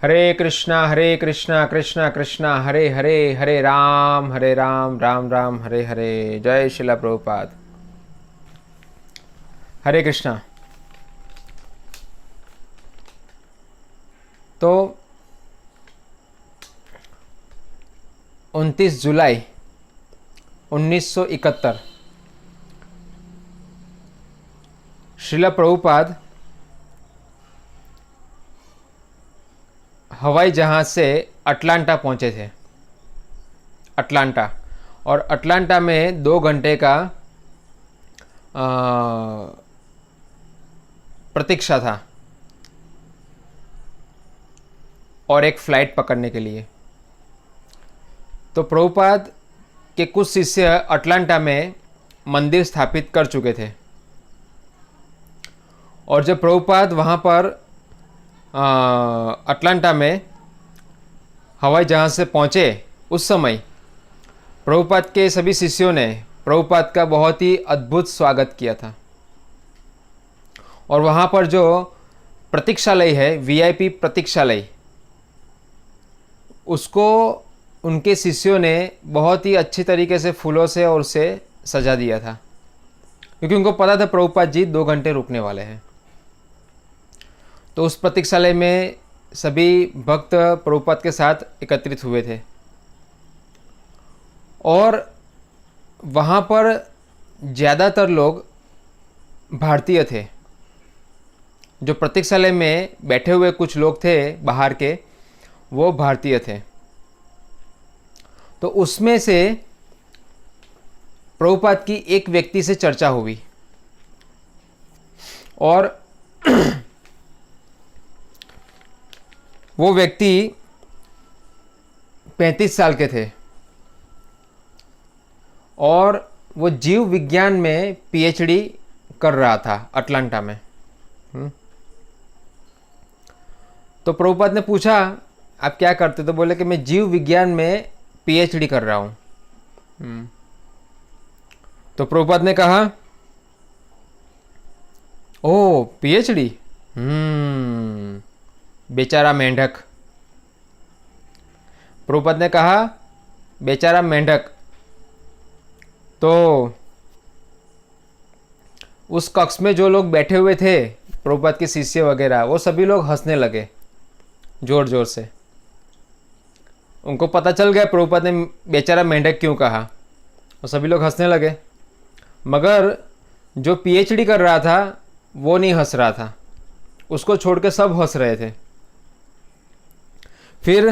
हरे कृष्णा कृष्णा कृष्णा हरे हरे, हरे राम राम राम हरे हरे। जय शिला प्रभुपाद। हरे कृष्णा। तो 29 जुलाई 1971 श्रीला प्रभुपाद हवाई जहाज़ से अटलांटा पहुंचे थे। अटलांटा, और अटलांटा में 2 घंटे का प्रतीक्षा था और एक फ़्लाइट पकड़ने के लिए। तो प्रभुपाद के कुछ शिष्य अटलांटा में मंदिर स्थापित कर चुके थे, और जब प्रभुपाद वहाँ पर अटलांटा में हवाई जहाज़ से पहुँचे, उस समय प्रभुपाद के सभी शिष्यों ने प्रभुपाद का बहुत ही अद्भुत स्वागत किया था। और वहाँ पर जो प्रतीक्षालय है, वीआईपी प्रतीक्षालय, उसको उनके शिष्यों ने बहुत ही अच्छी तरीके से फूलों से और उसे सजा दिया था, क्योंकि उनको पता था प्रभुपाद जी 2 घंटे रुकने वाले हैं। तो उस प्रतीक्षालय में सभी भक्त प्रभुपाद के साथ एकत्रित हुए थे, और वहाँ पर ज़्यादातर लोग भारतीय थे। जो प्रतीक्षालय में बैठे हुए कुछ लोग थे बाहर के, वो भारतीय थे। तो उसमें से प्रभुपाद की एक व्यक्ति से चर्चा हुई, और वो व्यक्ति 35 साल के थे, और वो जीव विज्ञान में पीएचडी कर रहा था अटलांटा में। तो प्रभुपाद ने पूछा, आप क्या करते? तो बोले कि मैं जीव विज्ञान में पीएचडी कर रहा हूँ। तो प्रभुपाद ने कहा, ओ पीएचडी, बेचारा मेंढक। प्रभुपाद ने कहा, बेचारा मेंढक। तो उस कक्ष में जो लोग बैठे हुए थे, प्रभुपाद के शिष्य वगैरह, वो सभी लोग हंसने लगे जोर जोर से। उनको पता चल गया प्रभुपाद ने बेचारा मेंढक क्यों कहा, वो सभी लोग हंसने लगे। मगर जो पीएचडी कर रहा था वो नहीं हंस रहा था, उसको छोड़ के सब हंस रहे थे। फिर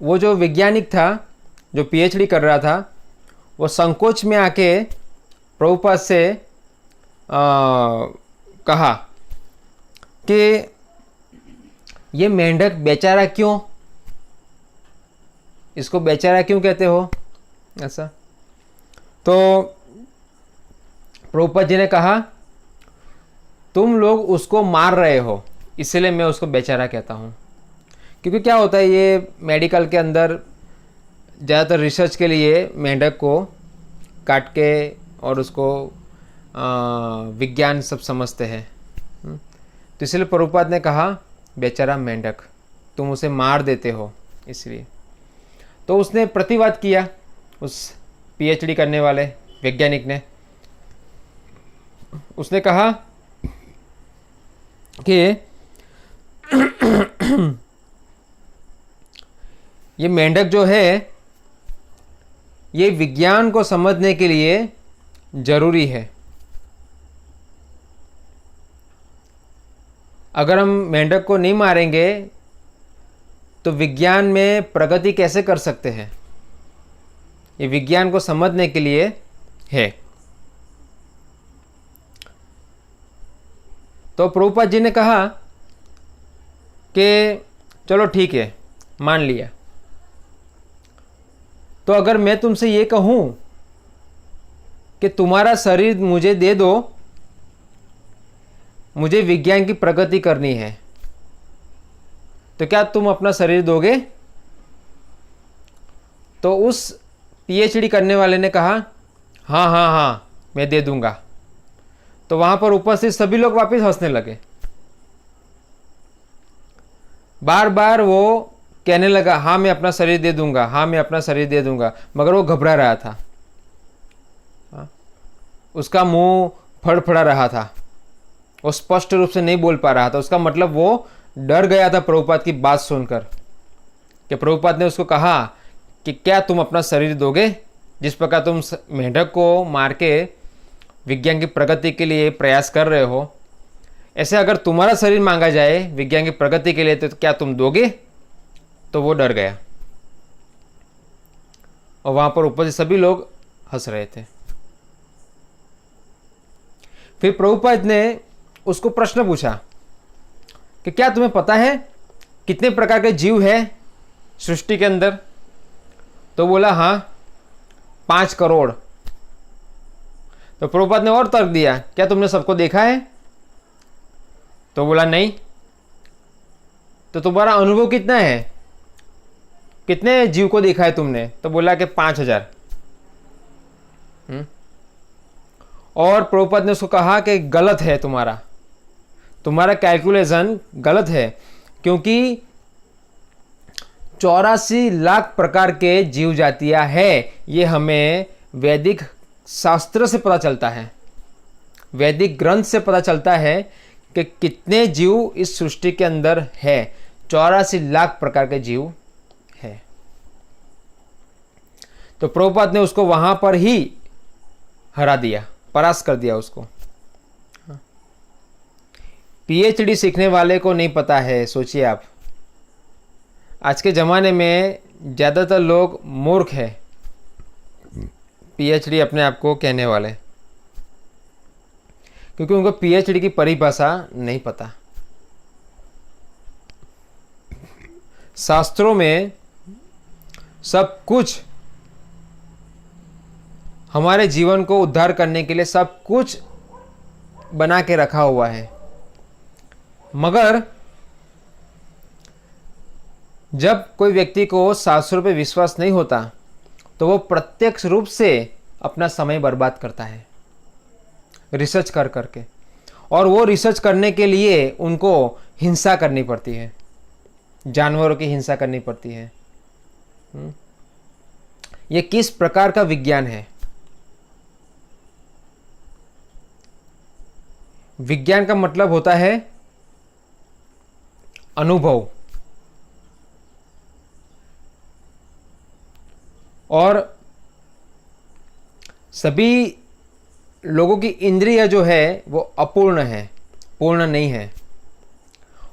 वो जो वैज्ञानिक था, जो पीएचडी कर रहा था, वो संकोच में आके प्रभुपाद से कहा कि ये मेंढक बेचारा क्यों, इसको बेचारा क्यों कहते हो ऐसा? तो प्रभुपाद जी ने कहा, तुम लोग उसको मार रहे हो, इसलिए मैं उसको बेचारा कहता हूँ। क्योंकि क्या होता है, ये मेडिकल के अंदर ज़्यादातर रिसर्च के लिए मेंढक को काट के और उसको विज्ञान सब समझते हैं। तो इसलिए प्रभुपाद ने कहा, बेचारा मेंढक, तुम उसे मार देते हो इसलिए। तो उसने प्रतिवाद किया, उस पीएचडी करने वाले वैज्ञानिक ने। उसने कहा कि ये मेंढक जो है, ये विज्ञान को समझने के लिए जरूरी है। अगर हम मेंढक को नहीं मारेंगे तो विज्ञान में प्रगति कैसे कर सकते हैं? ये विज्ञान को समझने के लिए है। तो प्रभुपाद जी ने कहा कि चलो ठीक है, मान लिया। तो अगर मैं तुमसे ये कहूं कि तुम्हारा शरीर मुझे दे दो, मुझे विज्ञान की प्रगति करनी है, तो क्या तुम अपना शरीर दोगे? तो उस पीएचडी करने वाले ने कहा, हाँ हाँ हाँ, मैं दे दूंगा। तो वहाँ पर उपस्थित सभी लोग वापस हंसने लगे। बार बार वो कहने लगा हाँ मैं अपना शरीर दे दूंगा, हाँ मैं अपना शरीर दे दूंगा, मगर वो घबरा रहा था। हाँ? उसका मुंह फड़फड़ा रहा था, वो स्पष्ट रूप से नहीं बोल पा रहा था। उसका मतलब वो डर गया था प्रभुपाद की बात सुनकर, कि प्रभुपाद ने उसको कहा कि क्या तुम अपना शरीर दोगे? जिस प्रकार तुम मेंढक को मार के विज्ञान की प्रगति के लिए प्रयास कर रहे हो, ऐसे अगर तुम्हारा शरीर मांगा जाए विज्ञान की प्रगति के लिए तो क्या तुम दोगे? तो वो डर गया और वहां पर उपस्थित सभी लोग हंस रहे थे। फिर प्रभुपाद ने उसको प्रश्न पूछा कि क्या तुम्हें पता है कितने प्रकार के जीव है सृष्टि के अंदर? तो बोला हाँ 5 करोड़। तो प्रभुपाद ने और तर्क दिया, क्या तुमने सबको देखा है? तो बोला नहीं। तो तुम्हारा अनुभव कितना है, कितने जीव को देखा है तुमने? तो बोला कि 5000। और प्रभुपाद ने उसको कहा कि गलत है, तुम्हारा कैलकुलेशन गलत है, क्योंकि 84 लाख प्रकार के जीव जातियां है। ये हमें वैदिक शास्त्र से पता चलता है, वैदिक ग्रंथ से पता चलता है कि कितने जीव इस सृष्टि के अंदर है। 84 लाख प्रकार के जीव है। तो प्रभुपाद ने उसको वहां पर ही हरा दिया, परास्त कर दिया उसको। पीएचडी सीखने वाले को नहीं पता है। सोचिए आप, आज के ज़माने में ज़्यादातर लोग मूर्ख हैं, पीएचडी अपने आप को कहने वाले, क्योंकि उनको पीएचडी की परिभाषा नहीं पता। शास्त्रों में सब कुछ हमारे जीवन को उद्धार करने के लिए सब कुछ बना के रखा हुआ है, मगर जब कोई व्यक्ति को शास्त्रों पे विश्वास नहीं होता तो वो प्रत्यक्ष रूप से अपना समय बर्बाद करता है रिसर्च कर करके, और वो रिसर्च करने के लिए उनको हिंसा करनी पड़ती है, जानवरों की हिंसा करनी पड़ती है। ये किस प्रकार का विज्ञान है? विज्ञान का मतलब होता है अनुभव, और सभी लोगों की इंद्रिय जो है वो अपूर्ण है, पूर्ण नहीं है।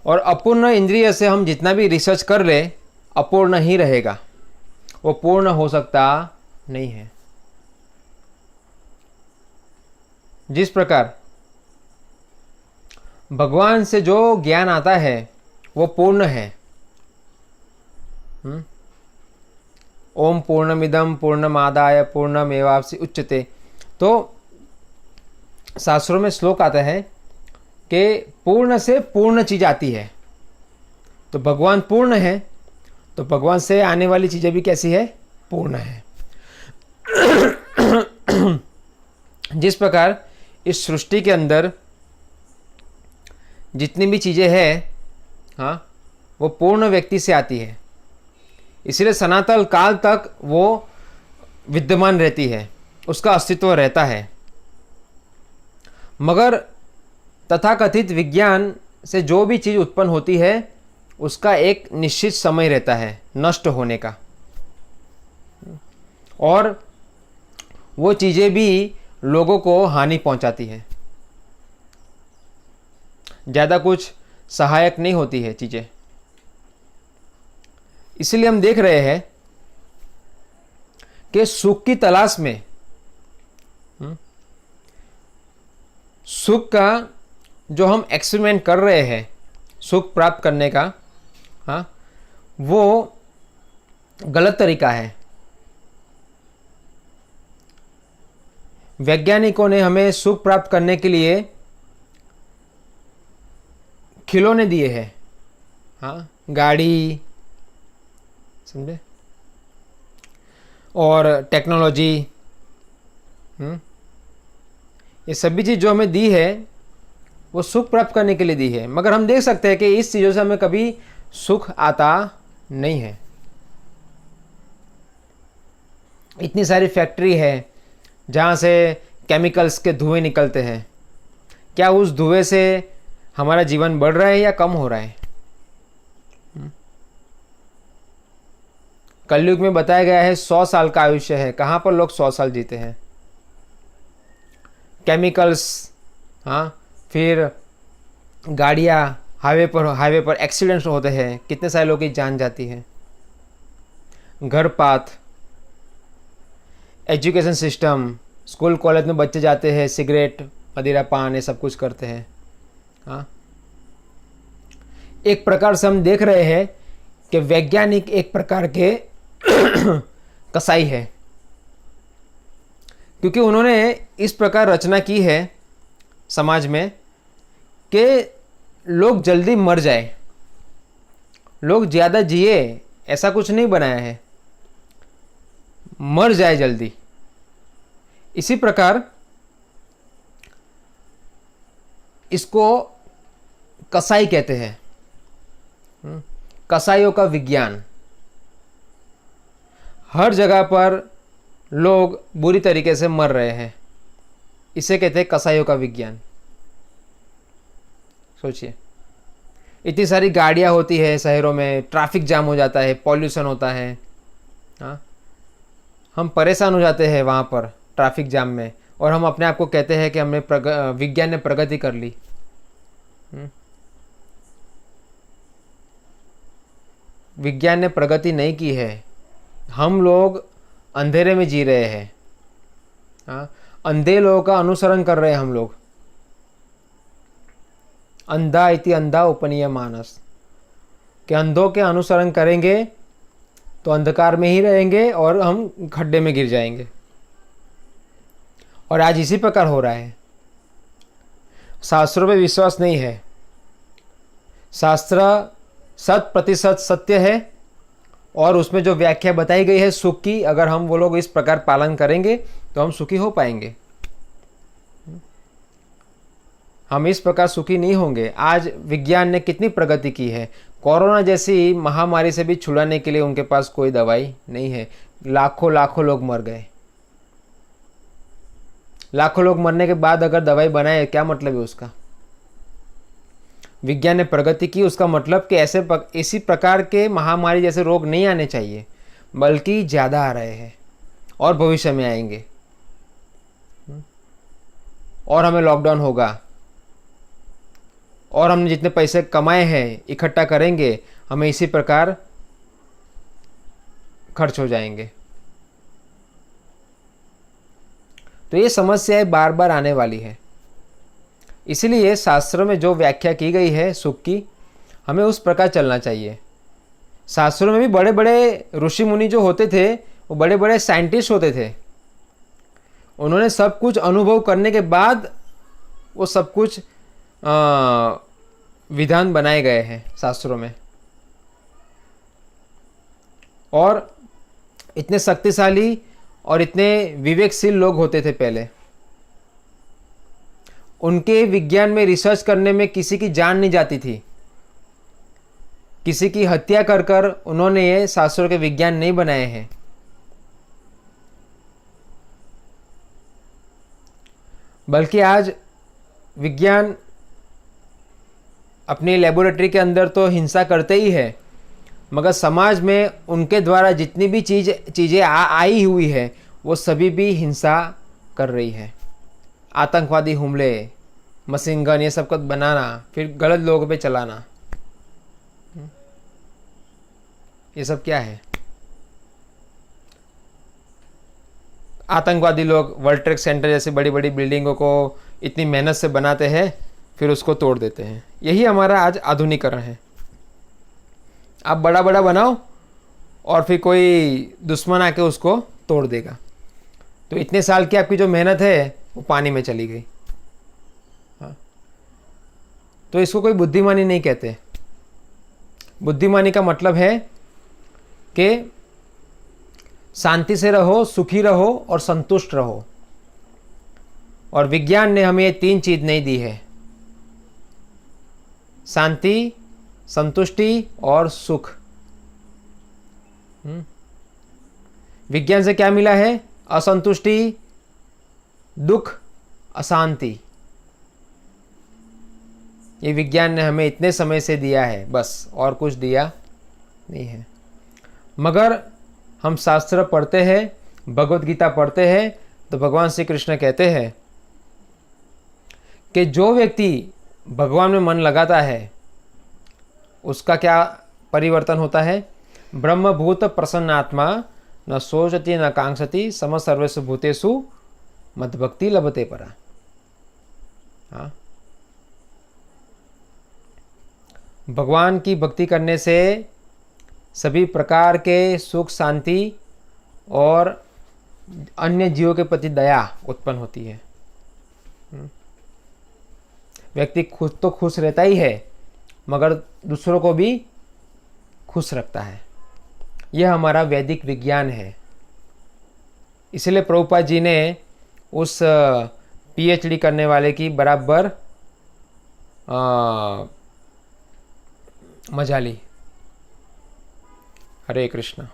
और अपूर्ण इंद्रिय से हम जितना भी रिसर्च कर ले अपूर्ण ही रहेगा, वो पूर्ण हो सकता नहीं है। जिस प्रकार भगवान से जो ज्ञान आता है वो पूर्ण है। ओम पूर्णमिदं पूर्णमादाय पूर्णमेवावसि उच्यते। तो शास्त्रों में श्लोक आता है कि पूर्ण से पूर्ण चीज आती है। तो भगवान पूर्ण है, तो भगवान से आने वाली चीजें भी कैसी है? पूर्ण है। जिस प्रकार इस सृष्टि के अंदर जितनी भी चीजें हैं, हाँ, वो पूर्ण व्यक्ति से आती है, इसलिए सनातन काल तक वो विद्यमान रहती है, उसका अस्तित्व रहता है। मगर तथाकथित विज्ञान से जो भी चीज़ उत्पन्न होती है उसका एक निश्चित समय रहता है नष्ट होने का, और वो चीज़ें भी लोगों को हानि पहुंचाती है, ज़्यादा कुछ सहायक नहीं होती है चीज़ें। इसलिए हम देख रहे हैं कि सुख की तलाश में, सुख का जो हम एक्सपेरिमेंट कर रहे हैं सुख प्राप्त करने का, हाँ, वो गलत तरीका है। वैज्ञानिकों ने हमें सुख प्राप्त करने के लिए खिलौने दिए हैं, हाँ, गाड़ी, समझे, और टेक्नोलॉजी, ये सभी चीज़ जो हमें दी है वो सुख प्राप्त करने के लिए दी है। मगर हम देख सकते हैं कि इस चीज़ों से हमें कभी सुख आता नहीं है। इतनी सारी फैक्ट्री है जहाँ से केमिकल्स के धुएं निकलते हैं, क्या उस धुएं से हमारा जीवन बढ़ रहा है या कम हो रहा है? कलयुग में बताया गया है 100 साल का आयुष्य है, कहाँ पर लोग 100 साल जीते हैं? केमिकल्स, हाँ, फिर गाड़ियाँ हाईवे पर एक्सीडेंट्स होते हैं, कितने सारे लोगों की जान जाती है। घरपात, एजुकेशन सिस्टम, स्कूल कॉलेज में बच्चे जाते हैं, सिगरेट मदिरा पान ये सब कुछ करते हैं। हाँ, एक प्रकार से हम देख रहे हैं कि वैज्ञानिक एक प्रकार के कसाई है, क्योंकि उन्होंने इस प्रकार रचना की है समाज में कि लोग जल्दी मर जाए, लोग ज़्यादा जिए, ऐसा कुछ नहीं बनाया है, मर जाए जल्दी। इसी प्रकार इसको कसाई कहते हैं, कसाईयों का विज्ञान। हर जगह पर लोग बुरी तरीके से मर रहे हैं, इसे कहते हैं कसाईयों का विज्ञान। सोचिए, इतनी सारी गाड़ियाँ होती है शहरों में, ट्रैफिक जाम हो जाता है, पॉल्यूशन होता है। हाँ, हम परेशान हो जाते हैं वहाँ पर ट्रैफिक जाम में, और हम अपने आप को कहते हैं कि हमने विज्ञान ने प्रगति कर ली। विज्ञान ने प्रगति नहीं की है, हम लोग अंधेरे में जी रहे हैं। हाँ, अंधे लोगों का अनुसरण कर रहे हैं हम लोग। अंधा इति अंधा उपनीय मानस, कि अंधों के अनुसरण करेंगे तो अंधकार में ही रहेंगे और हम खड्डे में गिर जाएंगे। और आज इसी प्रकार हो रहा है। शास्त्रों पे विश्वास नहीं है, शास्त्र 100% सत्य है, और उसमें जो व्याख्या बताई गई है सुख की, अगर हम वो लोग इस प्रकार पालन करेंगे तो हम सुखी हो पाएंगे। हम इस प्रकार सुखी नहीं होंगे। आज विज्ञान ने कितनी प्रगति की है, कोरोना जैसी महामारी से भी छुड़ाने के लिए उनके पास कोई दवाई नहीं है। लाखों लाखों लोग मर गए। लाखों लोग मरने के बाद अगर दवाई बनाए, क्या मतलब है उसका? विज्ञान ने प्रगति की, उसका मतलब कि इसी प्रकार के महामारी जैसे रोग नहीं आने चाहिए, बल्कि ज़्यादा आ रहे हैं और भविष्य में आएंगे, और हमें लॉकडाउन होगा, और हमने जितने पैसे कमाए हैं इकट्ठा करेंगे, हमें इसी प्रकार खर्च हो जाएंगे। तो ये समस्याएं बार बार आने वाली है। इसीलिए शास्त्रों में जो व्याख्या की गई है सुख की, हमें उस प्रकार चलना चाहिए। शास्त्रों में भी बड़े बड़े ऋषि मुनि जो होते थे, वो बड़े बड़े साइंटिस्ट होते थे। उन्होंने सब कुछ अनुभव करने के बाद वो सब कुछ विधान बनाए गए हैं शास्त्रों में। और इतने शक्तिशाली और इतने विवेकशील लोग होते थे पहले। उनके विज्ञान में रिसर्च करने में किसी की जान नहीं जाती थी। किसी की हत्या कर कर उन्होंने ये शास्त्रों के विज्ञान नहीं बनाए हैं। बल्कि आज विज्ञान अपनी लेबोरेटरी के अंदर तो हिंसा करते ही है, मगर समाज में उनके द्वारा जितनी भी चीज़ें आई हुई है, वो सभी भी हिंसा कर रही है। आतंकवादी हमले, मशीन गन, ये सब कुछ बनाना, फिर गलत लोगों पे चलाना, ये सब क्या है? आतंकवादी लोग वर्ल्ड ट्रेड सेंटर जैसी बड़ी बड़ी बिल्डिंगों को इतनी मेहनत से बनाते हैं, फिर उसको तोड़ देते हैं। यही हमारा आज आधुनिकीकरण है। आप बड़ा बड़ा बनाओ और फिर कोई दुश्मन आके उसको तोड़ देगा, तो इतने साल की आपकी जो मेहनत है वो पानी में चली गई। हाँ, तो इसको कोई बुद्धिमानी नहीं कहते। बुद्धिमानी का मतलब है कि शांति से रहो, सुखी रहो और संतुष्ट रहो। और विज्ञान ने हमें ये तीन चीज नहीं दी है: शांति, संतुष्टि और सुख। विज्ञान से क्या मिला है? असंतुष्टि, दुख, अशांति। ये विज्ञान ने हमें इतने समय से दिया है, बस और कुछ दिया नहीं है। मगर हम शास्त्र पढ़ते हैं, भगवत गीता पढ़ते हैं, तो भगवान श्री कृष्ण कहते हैं कि जो व्यक्ति भगवान में मन लगाता है उसका क्या परिवर्तन होता है? ब्रह्मभूत प्रसन्नात्मा न सोचति न कांक्षति सम सर्वेषु भूतेषु मद्भक्ति लभते परा। हाँ, भगवान की भक्ति करने से सभी प्रकार के सुख, शांति और अन्य जीवों के प्रति दया उत्पन्न होती है। व्यक्ति खुद तो खुश रहता ही है, मगर दूसरों को भी खुश रखता है। यह हमारा वैदिक विज्ञान है। इसलिए प्रभुपाद जी ने उस पीएचडी करने वाले की बराबर मजा ली। हरे कृष्णा।